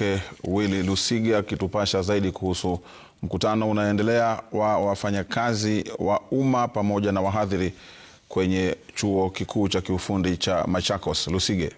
wake Willy Lusige akitupasha zaidi kuhusu mkutano unaendelea wa wafanyakazi wa umma pamoja na wahadhiri kwenye chuo kikuu cha kiufundi cha Machakos. Lusige.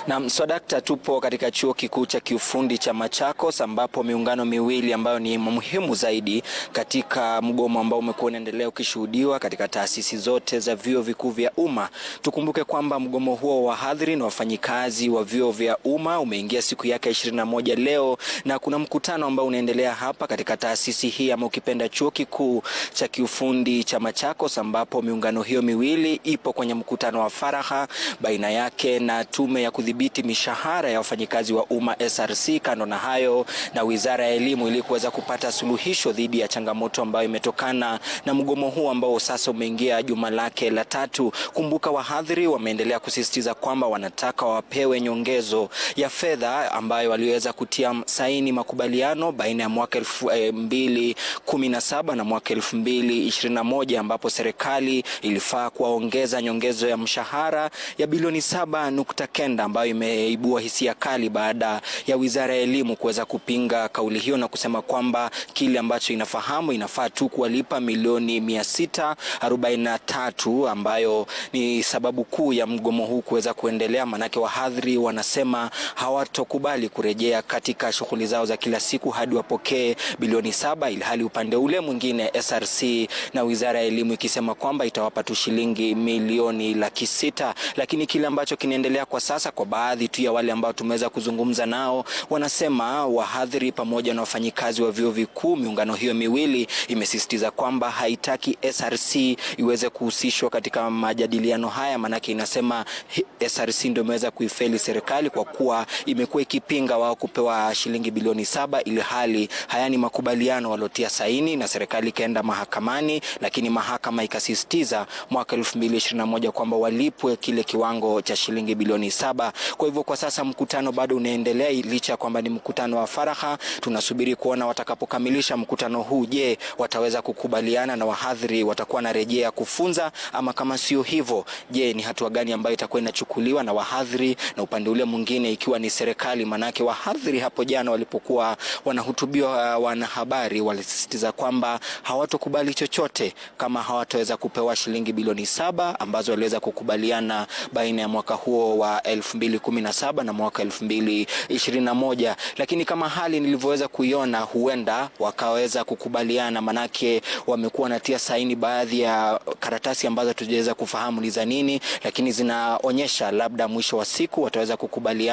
Na mswadakta, tupo katika chuo kikuu cha kiufundi cha Machakos ambapo miungano miwili ambayo ni muhimu zaidi katika mgomo ambao umekuwa unaendelea ukishuhudiwa katika taasisi zote za vyuo vikuu vya umma. Tukumbuke kwamba mgomo huo wa wahadhiri na wafanyikazi wa vyuo vya umma umeingia siku yake 21 leo, na kuna mkutano ambao unaendelea hapa katika taasisi hii ama ukipenda chuo kikuu cha kiufundi cha Machakos, ambapo miungano hiyo miwili ipo kwenye mkutano wa faragha baina yake na tume ya kudhibiti mishahara ya wafanyikazi wa umma SRC, kando na hayo na Wizara ya Elimu, ili kuweza kupata suluhisho dhidi ya changamoto ambayo imetokana na mgomo huu ambao sasa umeingia juma lake la 3. Kumbuka wahadhiri wameendelea kusisitiza kwamba wanataka wapewe nyongezo ya fedha ambayo waliweza kutia saini makubaliano baina ya mwaka 2017 na mwaka 2021, ambapo serikali ilifaa kuwaongeza nyongezo ya mshahara ya bilioni 7.9 ambayo imeibua hisia kali baada ya Wizara ya Elimu kuweza kupinga kauli hiyo na kusema kwamba kile ambacho inafahamu inafaa tu kuwalipa milioni 643, ambayo ni sababu kuu ya mgomo huu kuweza kuendelea. Manake wahadhiri wanasema hawatokubali kurejea katika shughuli zao za kila siku hadi wapokee bilioni 7, ilhali upande ule mwingine SRC na Wizara ya Elimu ikisema kwamba itawapa tu shilingi milioni 600. Lakini kile ambacho kinaendelea kwa sasa, kwa baadhi tu ya wale ambao tumeweza kuzungumza nao, wanasema wahadhiri pamoja na wafanyikazi wa vyuo vikuu, miungano hiyo miwili imesisitiza kwamba haitaki SRC iweze kuhusishwa katika majadiliano haya. Manake inasema SRC ndio imeweza kuifeli serikali kwa kuwa imekuwa ikipinga wao kupewa shilingi bilioni 7, ili hali haya ni makubaliano walotia saini na serikali ikaenda mahakamani, lakini mahakama ikasisitiza mwaka 2021 kwamba walipwe kile kiwango cha shilingi bilioni 7. Kwa hivyo kwa sasa mkutano bado unaendelea, licha kwamba ni mkutano wa faragha. Tunasubiri kuona watakapokamilisha mkutano huu, je, wataweza kukubaliana na wahadhiri watakuwa na rejea kufunza, ama kama sio hivyo, je, ni hatua gani ambayo itakuwa inachukuliwa na wahadhiri na upande ule mwingine ikiwa ni serikali. Manake wahadhiri hapo jana walipokuwa wanahutubiwa wanahabari walisisitiza kwamba hawatokubali chochote kama hawataweza kupewa shilingi bilioni 7 ambazo waliweza kukubaliana baina ya mwaka huo wa 2017 na mwaka 2021. Lakini kama hali nilivyoweza kuiona, huenda wakaweza kukubaliana, manake wamekuwa natia saini baadhi ya karatasi ambazo tujaweza kufahamu ni za nini, lakini zinaonyesha labda mwisho wa siku wataweza kukubaliana.